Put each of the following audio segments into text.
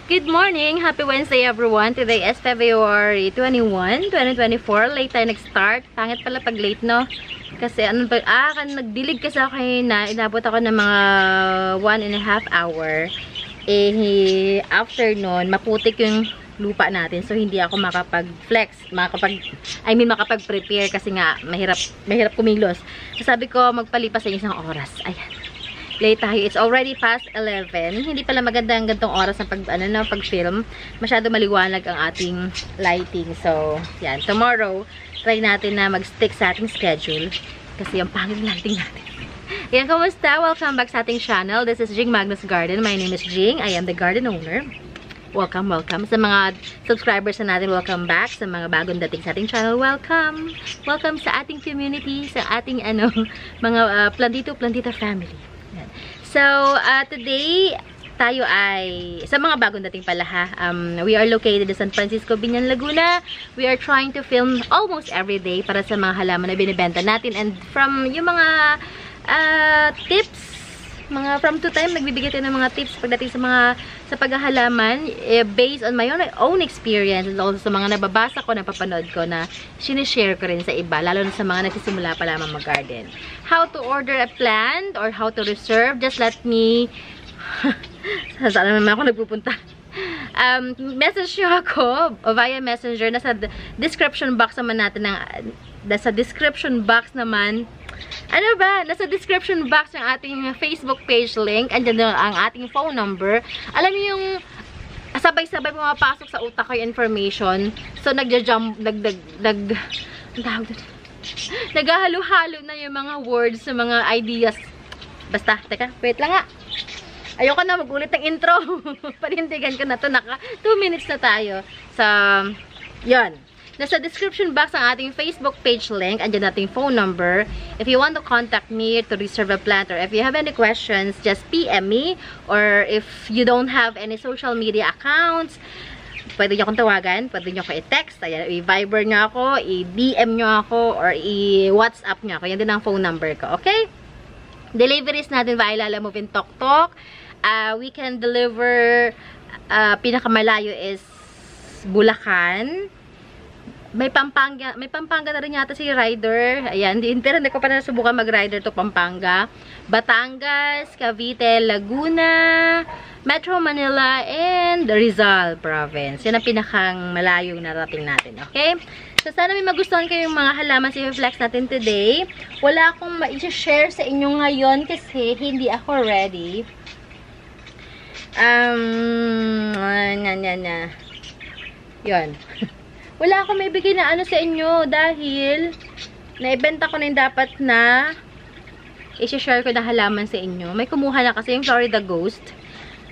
Good morning! Happy Wednesday everyone! Today is February 21, 2024. Late tayo nag-start. Pangit pala pag late, no? Kasi ano ba? Nagdilig kasi ako na inabot ako ng mga 1.5 hour. After nun, maputik yung lupa natin. So, hindi ako makapag-flex. Makapag-prepare kasi nga, mahirap kumilos. So, sabi ko, magpalipas sa isang oras. Ayan. Late tayo. It's already past 11. Hindi pala maganda ang gantong oras ng pag-film. Masyado maliwanag ang ating lighting. So, yan. Tomorrow, try natin na mag-stick sa ating schedule. Kasi yung pangit lighting natin. Yan, kumusta? Welcome back sa ating channel. This is Jing Magnus Garden. My name is Jing. I am the garden owner. Welcome, welcome. Sa mga subscribers na natin, welcome back. Sa mga bagong dating sa ating channel, welcome. Welcome sa ating community, sa ating mga plantito family. So, today, tayo ay, sa mga bagong dating pala ha, we are located in San Francisco, Biñan, Laguna. We are trying to film almost every day para sa mga halaman na binibenta natin. And from yung mga tips, from time, nagbibigay tayo ng mga tips pagdating sa paghahalaman, based on my own experience, and also sa mga nababasa ko, napapanood ko, na sinishare ko rin sa iba, lalo na sa mga nagsisimula pa lamang mag-garden. How to order a plant or how to reserve, just let me saan naman ako nagpupunta. Message nyo ako via messenger. Nasa description box naman natin nasa description box naman. Ano ba? Nasa description box ng ating Facebook page link. Andyan ang ating phone number. Alam niyo yung sabay-sabay pumapasok sa utak ko yung information. So, naghahalo-halo na yung mga words sa mga ideas. Basta, teka, wait lang nga. Ayoko na magulit ng intro. Panindigan ko na to. 2 minutes na tayo. So, yun. Nasa description box ang ating Facebook page link. Andyan nating phone number. If you want to contact me to reserve a plant, or if you have any questions, just PM me. Or if you don't have any social media accounts, pwede nyo akong tawagan, pwede nyo ako i-text, i-Viber nyo ako, i-DM nyo ako, or i-WhatsApp nyo ako. Yan din ang phone number ko, okay? Deliveries natin via Lalamove in Tok Tok. We can deliver, pinakamalayo is Bulacan. May Pampanga na rin yata si rider. Ayan, pero hindi ko pa nasubukan mag-rider to Pampanga. Batangas, Cavite, Laguna, Metro Manila, and Rizal Province. Yan ang pinakang malayong narating natin, okay? So, sana may magustuhan kayong mga halaman sa i-flex natin today. Wala akong ma-share sa inyo ngayon kasi hindi ako ready. Yun. Wala akong may bigay na sa inyo dahil naibenta ko na yung dapat na i-share ko na halaman sa inyo. May kumuha na kasi yung Florida Ghost.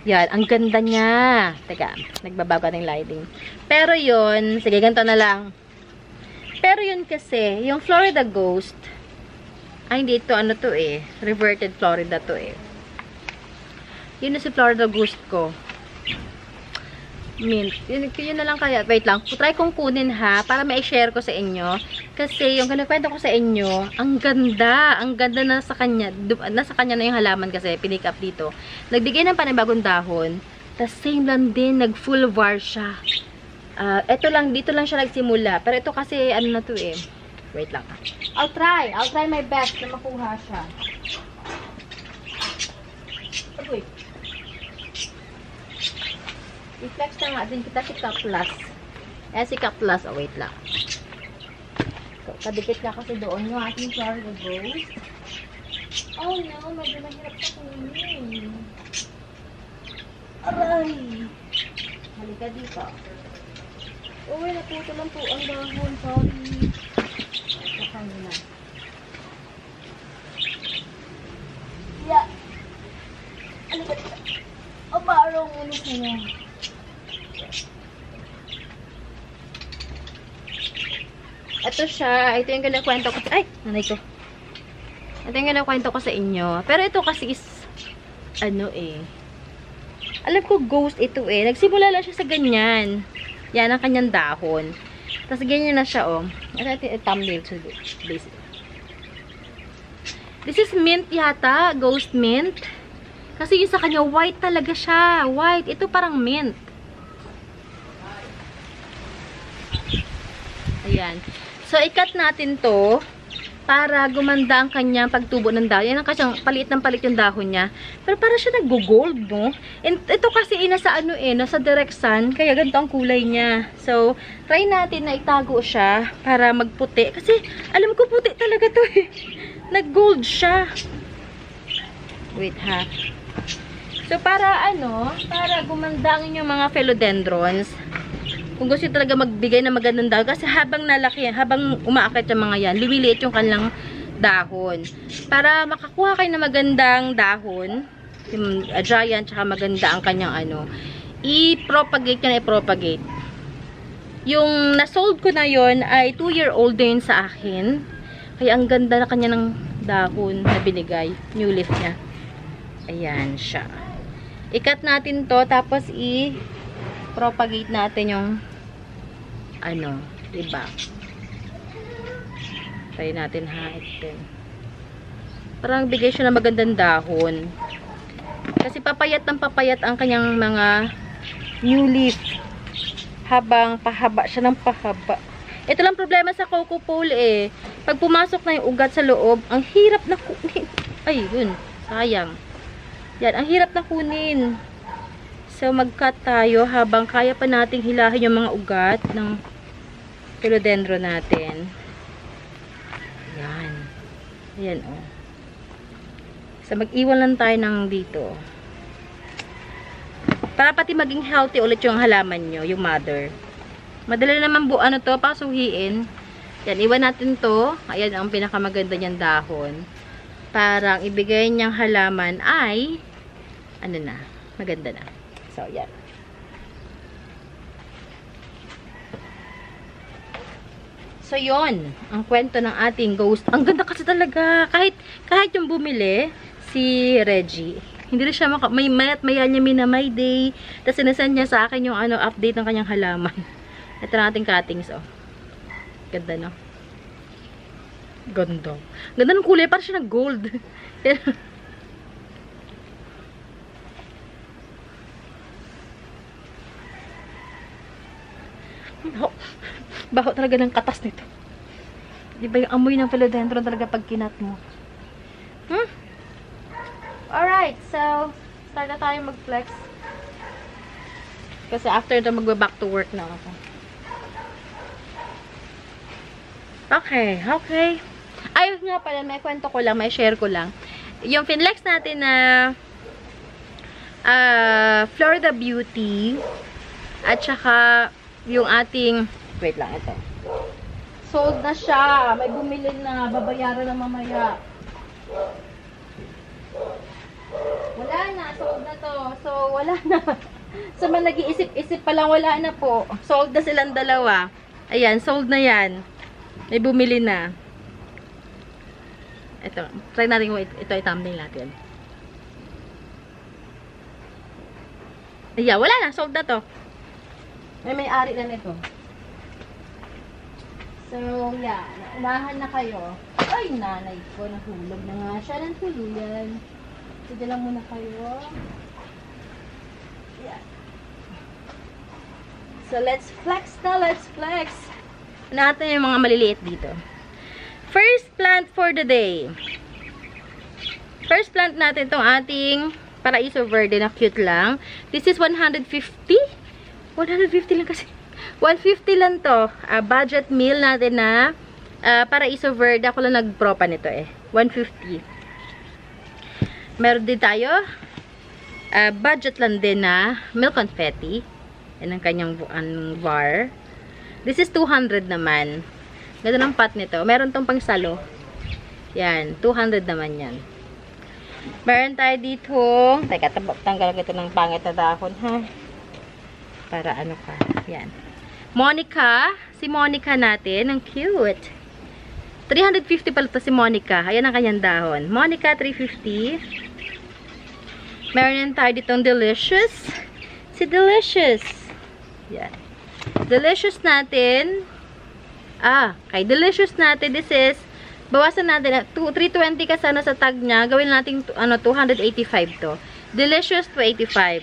Yan, ang ganda niya. Teka, nagbabago ng lighting. Pero yun, sige, ganito na lang. Pero yun kasi, yung Florida Ghost, hindi ito, reverted Florida to Yun na si Florida Ghost ko. Mint. Yun na lang kaya. Wait lang. Try kong kunin ha, para ma-share ko sa inyo. Kasi yung kinakwento ko sa inyo, ang ganda. Ang ganda na sa kanya. Nasa kanya na yung halaman kasi, pinick up dito. Nagbigay ng panibagong dahon. Tas same lang din, nag-full var siya. Dito lang siya nagsimula. Pero ito kasi, na to Wait lang ha. I'll try my best na makuha siya. Wait. I-flex na nga din kita si Kaplas. Si Kaplas. Wait lang. So, kadikit na kasi doon yung ating Florida Ghost. Oh no, medyo mahirap sa kunin. Aray! Halika dito. Uy, naputo lang po ang dahon. Sorry. Saka na. Yeah. Halika dito. O, parang ulit na. Ito siya. Ito yung kinakwento ko. Ay! Nanay ko. Ito yung kinakwento ko sa inyo. Pero ito kasi is, alam ko ghost ito Nagsimula lang siya sa ganyan. Yan ang kanyang dahon. Tapos ganyan na siya, Ito yung thumbnail to this. This is mint yata. Ghost mint. Kasi yung sa kanya, white talaga siya. White. Ito parang mint. Ayan. So, ikat natin to para gumanda ang kanyang pagtubo ng dahon. Yan ang kasyang palit ng palit yung dahon niya. Pero para siya nag-gold, no? And ito kasi nasa ano nasa direct sun, kaya ganito ang kulay niya. So, try natin na itago siya para magputi. Kasi, alam ko puti talaga to eh. Nag-gold siya. Wait ha. So, para para gumanda ang inyong mga philodendrons, kung gusto talaga magbigay ng magandang dahon, kasi habang nalaki, habang umaakit yung mga yan, lumiliit yung kanilang dahon. Para makakuha kayo ng magandang dahon, yung giant, tsaka maganda ang kanyang i-propagate nyo na i-propagate. Yung nasold ko na yon ay 2-year-old din sa akin. Kaya ang ganda na kanya ng dahon na binigay. New leaf niya. Ayan siya. Ikat natin to, tapos propagate natin yung diba? Try natin ito. Parang bigay siya ng magandang dahon. Kasi papayat ng papayat ang kanyang mga new leaf. Habang pahaba siya ng pahaba. Ito lang problema sa coco pole eh. Pag pumasok na yung ugat sa loob, ang hirap na kunin. Ay, yun. Sayang. Yan, ang hirap na kunin. So, mag-cut tayo habang kaya pa nating hilahin yung mga ugat ng philodendron natin. Yan. Ayan, oh. So, mag-iwan lang tayo ng dito. Para pati maging healthy ulit yung halaman nyo, yung mother. Madali naman to, pasuhiin. Yan, iwan natin to. Ayan, ang pinakamaganda niyang dahon. Parang ibigay niyang halaman ay, maganda na. So, yan. So, yon ang kwento ng ating ghost. Ang ganda kasi talaga. Kahit yung bumili, si Reggie, hindi na siya may maya niya minamay day. Tapos, sinasend niya sa akin yung update ng kanyang halaman. Ito na ating cuttings, oh. Ganda, no? Ganda. Ganda ng kulay. Parang siya nag-gold. Baho talaga ng katas nito. Di ba yung amoy ng philodendron talaga pag kinat mo? Alright, so start na tayo mag-flex. Kasi after ito magba-back to work na ako. Okay. Ayos nga pala, may kwento ko lang, may share ko lang. Yung finlex natin na Florida Beauty at saka yung ating, wait lang, ito. Sold na siya. May bumili na. Babayaran na mamaya. Wala na. Sold na to. So, wala na. So, man nag-iisip-isip pa lang, wala na po. Sold na silang dalawa. Ayan, sold na yan. May bumili na. Ito. Try natin kung ito ay thumbnail natin. Ayan, wala na. Sold na to. May-ari na nito. So, yeah. Unahan na kayo. Ay, nanay ko. Nahulog na nga siya ng tuluyan. Sige lang muna kayo. Yeah. So, let's flex na. Let's flex. Natin yung mga maliliit dito. First plant for the day. First plant natin itong ating Paraiso Verde na cute lang. This is 150. 150 lang kasi. 150 lang to. Budget meal natin na Paraiso Verde. Ako lang nag-propa nito eh. 150. Meron din tayo. Budget lang din na milk confetti. Yan ang kanyang var. This is 200 naman. Ganda ng pot nito. Meron tong pang salo. Yan. 200 naman yan. Meron tayo dito. Teka, tanggal ko ito ng pangit na dahon ha. Para ano ka. Yan. Monica. Si Monica natin. Ang cute. 350 pala ito si Monica. Ayan ang kanyang dahon. Monica, 350. Meron tayo ditong Delicious. Si Delicious. Yan. Delicious natin. Kay Delicious natin. This is, bawasan natin. 320 ka sana sa tag niya. Gawin natin, 285 to. Delicious, 285.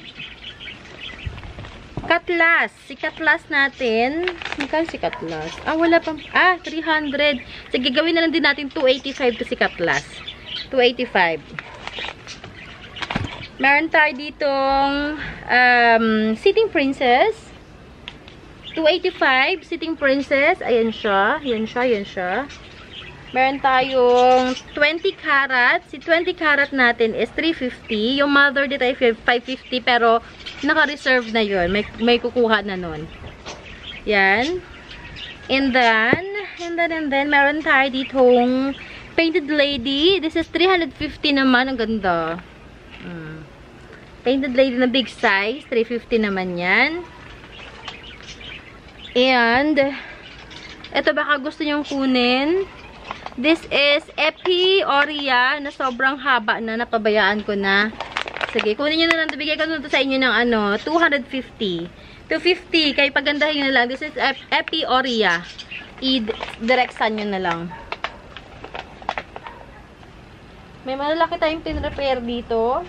Cutlass. Si Cutlass natin. Magkano si Cutlass? Ah, wala pang. Ah, 300. Sige, gawin na lang din natin 285 to si Cutlass. 285. Meron tayo ditong Sitting Princess. 285. Sitting Princess. Ayan siya. Ayan siya. Ayan siya. Meron tayong 20 karat. Si 20 karat natin is 350. Yung mother dito ay 550 pero naka-reserve na yun. May kukuha na nun. Yan. And then, meron tayo ditong Painted Lady. This is 350 naman. Ang ganda. Painted Lady na big size. 350 naman yan. And, ito baka gusto nyong kunin. This is Epi Oria na sobrang haba na. Napabayaan ko na. Sige, kunin nyo na lang. Bigay ko na sa inyo ng 250. 250. Kaya pagandahin nyo na lang. This is Epi Oria. I-directan nyo na lang. May malalaki tayong tin-repair dito.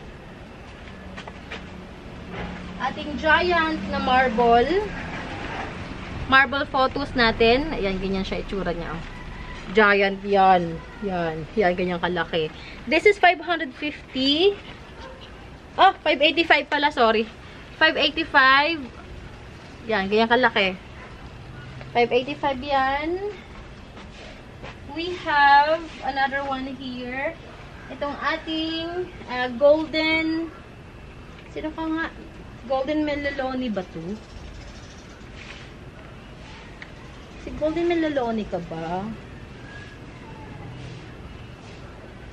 Ating giant na marble. Marble photos natin. Ayan, ganyan siya itsura niya. Giant yan. Yan, ganyan kalaki. This is 550. Oh, 585 pala, sorry. 585. Yan, ganyan kalaki. 585 yan. We have another one here. Itong ating golden. Sino ka nga? Golden Meliloni ba to? Si Golden Meliloni ka ba?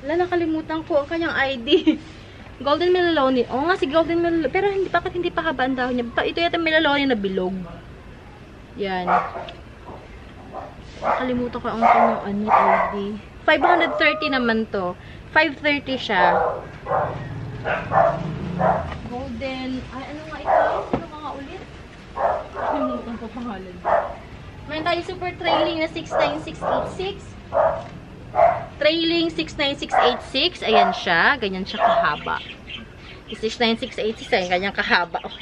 Wala, nakalimutan ko ang kanyang ID. Golden Meliloni. Oo nga, si Golden Meliloni. Pero bakit hindi pa haba ang dahon niya? Ito yata Meliloni na bilog. Yan. Nakalimutan ko ang kanyang ID. 530 naman to. 530 siya. Golden. Ay, ano nga ito? Sino ka nga ulit? Nakalimutan ko pangalan. Meron tayo super trailing na 69686. Trailing 69686. Ayan siya. Ganyan siya kahaba. 69686. Ayan, ganyan kahaba. Oh.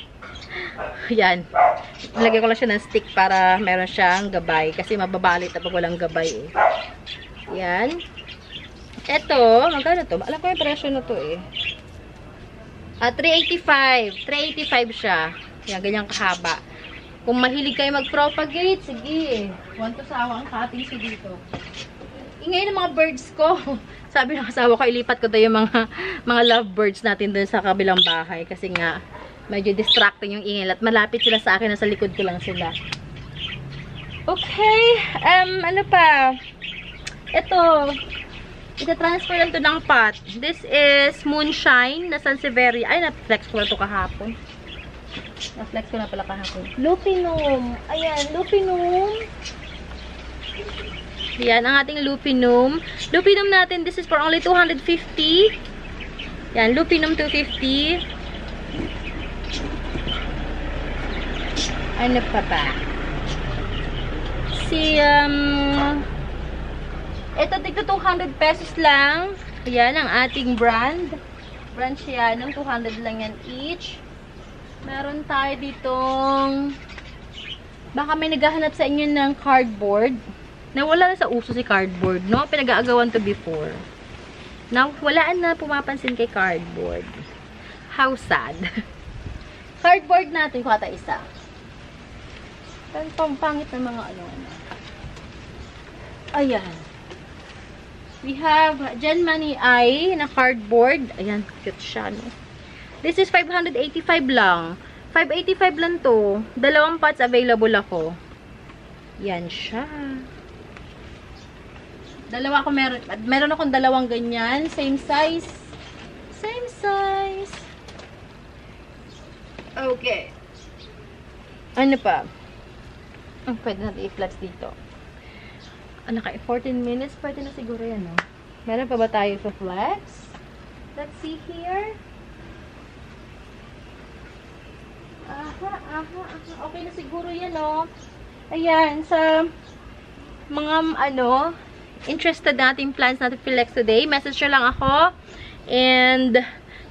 Ayan. Nilagay ko lang siya ng stick para meron siyang gabay. Kasi mababalit na pag walang gabay eh. Ayan. Ito. Magkano to? Alam ko yung presyo na to eh. 385. 385 siya. Ayan, ganyan kahaba. Kung mahilig kayo mag-propagate, sige. Want to sawa ang cutting si dito. Ingay ng mga birds ko. Sabi ng asawa ko, ilipat ko daw yung mga lovebirds natin dun sa kabilang bahay. Kasi nga, medyo distracting yung ingay. At malapit sila sa akin, nasa likod ko lang sila. Okay. Ano pa? Ito. Ita-transfer lang to ng pot. This is Moonshine na Sansevieria. Ay, na-flex ko na to kahapon. Na-flex ko na pala kahapon. Lupinum. Ayan, Lupinum. Yan, ang ating Lupinum. Lupinum natin, this is for only 250. Yan, Lupinum 250. Ano pa ba? Ito, tigto 200 pesos lang. Yan, ang ating brand. Brand siya, ng 200 lang yan each. Meron tayo ditong baka may naghahanap sa inyo ng cardboard. Nawala na sa uso si cardboard, no? Pinag-aagawan to before. Now, walaan na pumapansin kay cardboard. How sad. Cardboard natin, kuha tayo isa. Pangpangit na mga ano. Ayan. We have Gen Money Eye na cardboard. Ayan, cute siya, no? This is 585 lang. 585 lang to. Dalawang pots available ako. Yan siya. Dalawa ako meron akong dalawang ganyan. Same size. Same size. Okay. Ano pa? Pwede natin i-flex dito. Ano kaya? 14 minutes? Pwede na siguro yan, no? Meron pa ba tayo sa flex? Let's see here. Aha. Okay na siguro yan, no? Ayan, sa mga, interested nating plans natin flex today, message nyo lang ako. And,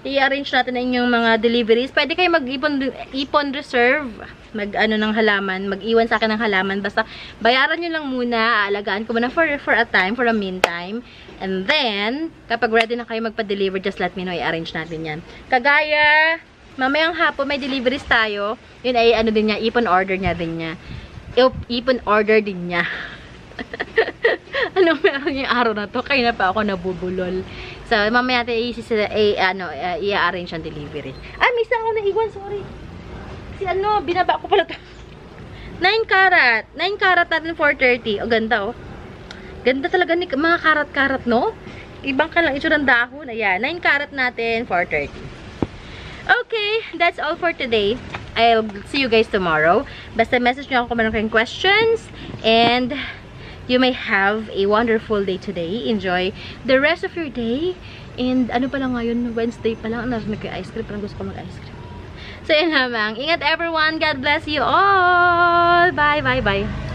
i-arrange natin ang inyong mga deliveries. Pwede kayo mag-ipon reserve ano ng halaman, mag-iwan sa akin ng halaman. Basta bayaran nyo lang muna, aalagaan ko muna for a time, for a meantime. And then, kapag ready na kayo magpa-deliver, just let me know, i-arrange natin yan. Kagaya, mamayang hapon may deliveries tayo. Yun ay ano din niya, ipon order niya din niya. Ipon order din niya. Anong meron yung araw na to? Kaya na pa ako nabubulol. So, mamaya natin i-arrange ang delivery. Ah, may isang ako naiwan, sorry. Si ano, binaba ko pala to. 9 karat. 9 karat natin 430. O, ganda oh. Ganda talaga ni mga karat-karat, no? Ibang ka lang ito ng dahon. Ayan, 9 karat natin 430. Okay, that's all for today. I'll see you guys tomorrow. Basta message nyo ako kung meron kayong questions. And you may have a wonderful day today. Enjoy the rest of your day. And ano pa lang ngayon, Wednesday pa lang. Narinig ko yung ice cream. Parang gusto ko mag-ice cream. So, yun lamang. Ingat everyone. God bless you all. Bye, bye, bye.